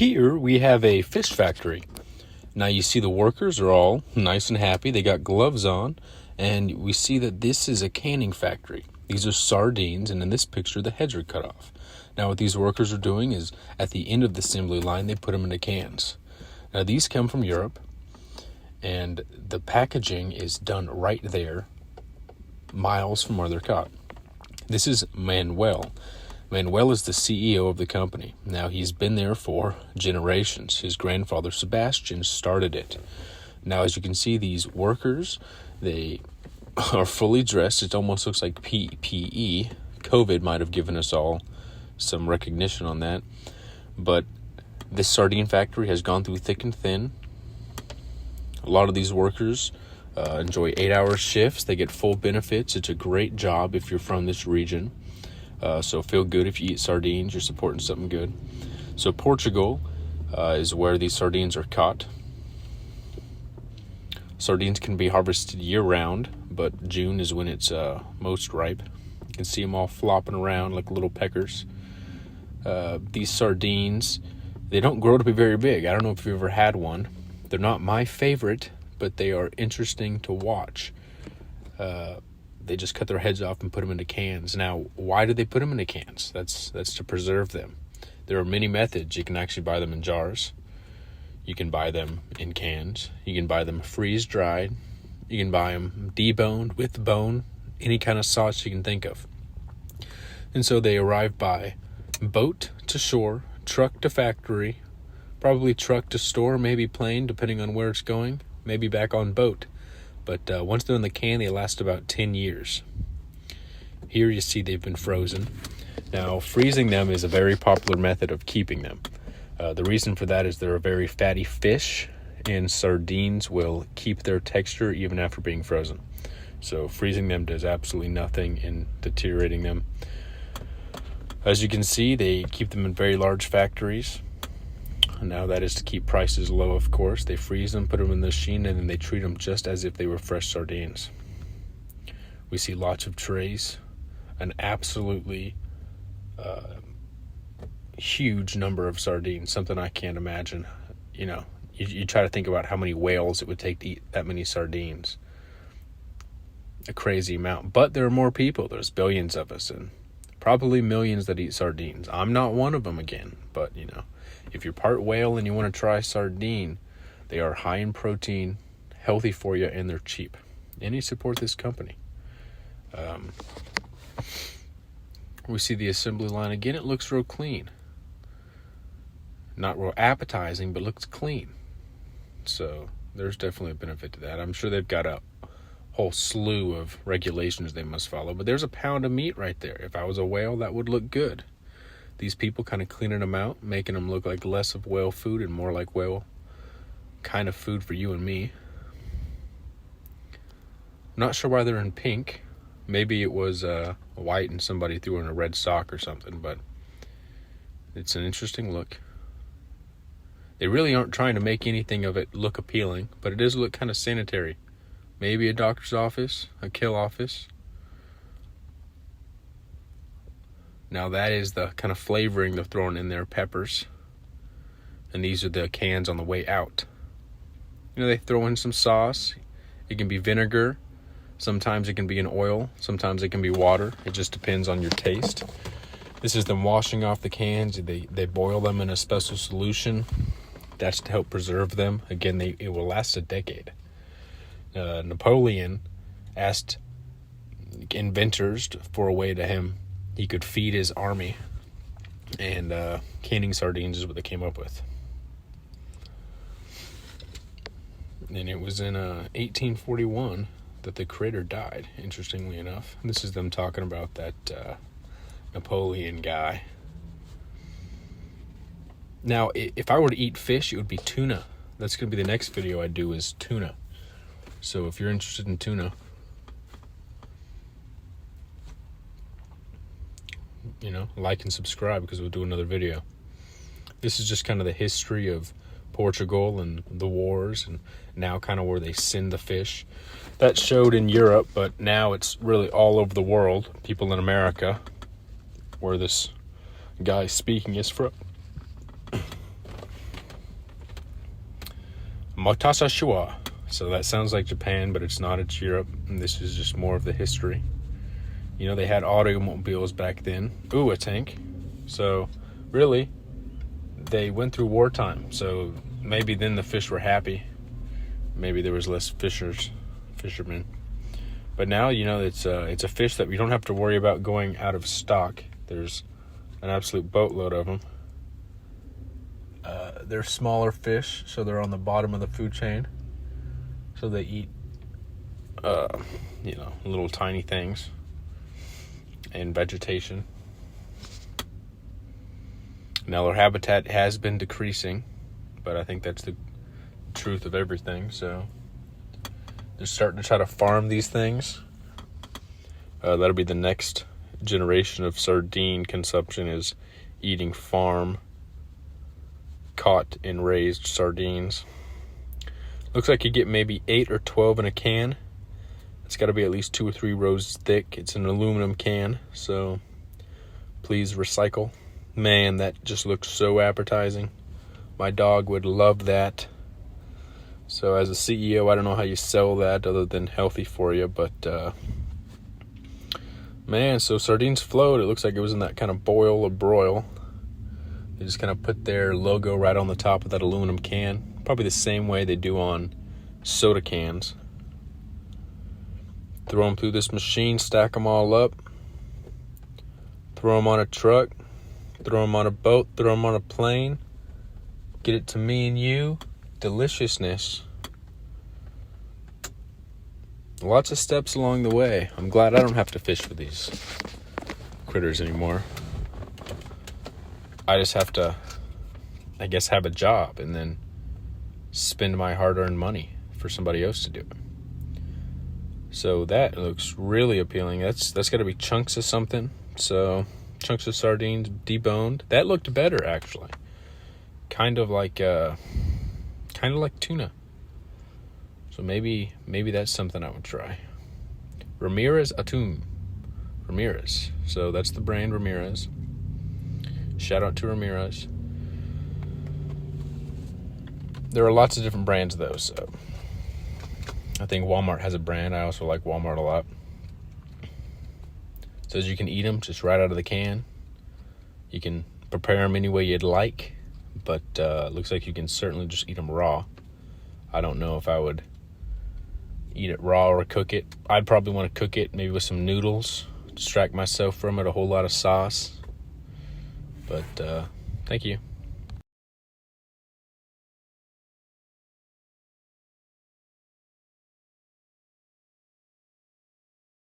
Here we have a fish factory. Now you see the workers are all nice and happy. They got gloves on, and we see that this is a canning factory. These are sardines, and in this picture the heads are cut off. Now what these workers are doing is at the end of the assembly line they put them into cans. Now these come from Europe, and the packaging is done right there, miles from where they're caught. This is Manuel. Manuel is the CEO of the company. Now, he's been there for generations. His grandfather, Sebastian, started it. Now, as you can see, these workers, they are fully dressed. It almost looks like PPE. COVID might have given us all some recognition on that. But this sardine factory has gone through thick and thin. A lot of these workers enjoy 8-hour shifts. They get full benefits. It's a great job if you're from this region. So feel good if you eat sardines. You're supporting something good. So Portugal is where these sardines are caught. Sardines can be harvested year-round, but June is when it's most ripe. You can see them all flopping around like little peckers. These sardines, they don't grow to be very big. I don't know if you've ever had one. They're not my favorite, but they are interesting to watch. They just cut their heads off and put them into cans. Now, why do they put them into cans? That's to preserve them. There are many methods. You can actually buy them in jars. You can buy them in cans. You can buy them freeze-dried. You can buy them deboned, with bone, any kind of sauce you can think of. And so they arrive by boat to shore, truck to factory, probably truck to store, maybe plane, depending on where it's going, maybe back on boat. But once they're in the can, they last about 10 years. Here you see they've been frozen. Now, freezing them is a very popular method of keeping them. The reason for that is they're a very fatty fish, and sardines will keep their texture even after being frozen. So freezing them does absolutely nothing in deteriorating them. As you can see, they keep them in very large factories. Now that is to keep prices low, of course. They freeze them, put them in the machine, and then they treat them just as if they were fresh sardines. We see lots of trays, an absolutely huge number of sardines, something I can't imagine. You know, you try to think about how many whales it would take to eat that many sardines. A crazy amount. But there are more people. There's billions of us, and probably millions that eat sardines. I'm not one of them again, but you know, if you're part whale and you want to try sardine, they are high in protein, healthy for you, and they're cheap. And you support this company. We see the assembly line again. It looks real clean. Not real appetizing, but looks clean. So there's definitely a benefit to that. I'm sure they've got a whole slew of regulations they must follow, but there's a pound of meat right there. If I was a whale, that would look good. These people kind of cleaning them out, making them look like less of whale food and more like whale kind of food for you and me. I'm not sure why they're in pink. Maybe it was white and somebody threw in a red sock or something, but it's an interesting look. They really aren't trying to make anything of it look appealing, but it does look kind of sanitary. Maybe a doctor's office, a kill office. Now that is the kind of flavoring they're throwing in there, peppers. And these are the cans on the way out. You know, they throw in some sauce. It can be vinegar. Sometimes it can be an oil. Sometimes it can be water. It just depends on your taste. This is them washing off the cans. They boil them in a special solution. That's to help preserve them. Again, it will last a decade. Napoleon asked inventors for a way to him he could feed his army, and canning sardines is what they came up with. And it was in 1841 that the creator died, interestingly enough. And this is them talking about that Napoleon guy. Now, if I were to eat fish, it would be tuna. That's going to be the next video I do, is tuna. So if you're interested in tuna, you know, like and subscribe, because we'll do another video. This is just kind of the history of Portugal and the wars, and now kind of where they send the fish. That showed in Europe, but now it's really all over the world. People in America, where this guy speaking is from. Matasa Shua. So that sounds like Japan, but it's not. It's Europe. And this is just more of the history. You know, they had automobiles back then. Ooh, a tank. So, really, they went through wartime. So maybe then the fish were happy. Maybe there was less fishermen. But now, you know, it's a fish that we don't have to worry about going out of stock. There's an absolute boatload of them. They're smaller fish, so they're on the bottom of the food chain. So they eat, you know, little tiny things and vegetation. Now their habitat has been decreasing, but I think that's the truth of everything. So they're starting to try to farm these things. That'll be the next generation of sardine consumption, is eating farm caught and raised sardines. Looks like you get maybe 8 or 12 in a can. It's got to be at least 2 or 3 rows thick. It's an aluminum can, so please recycle. Man, that just looks so appetizing. My dog would love that. So as a CEO, I don't know how you sell that other than healthy for you, but man, so sardines float. It looks like it was in that kind of boil or broil. They just kind of put their logo right on the top of that aluminum can. Probably the same way they do on soda cans. Throw them through this machine, stack them all up. Throw them on a truck. Throw them on a boat. Throw them on a plane. Get it to me and you. Deliciousness. Lots of steps along the way. I'm glad I don't have to fish for these critters anymore. I just have to, I guess, have a job and then spend my hard-earned money for somebody else to do it. So that looks really appealing. That's got to be chunks of something. So chunks of sardines deboned. That looked better, actually. Kind of like tuna. So maybe that's something I would try. Ramirez Atún. Ramirez. So that's the brand, Ramirez. Shout out to Ramirez. There are lots of different brands, though, so I think Walmart has a brand. I also like Walmart a lot. It says you can eat them just right out of the can. You can prepare them any way you'd like, but it looks like you can certainly just eat them raw. I don't know if I would eat it raw or cook it. I'd probably want to cook it, maybe with some noodles, distract myself from it, a whole lot of sauce. But thank you.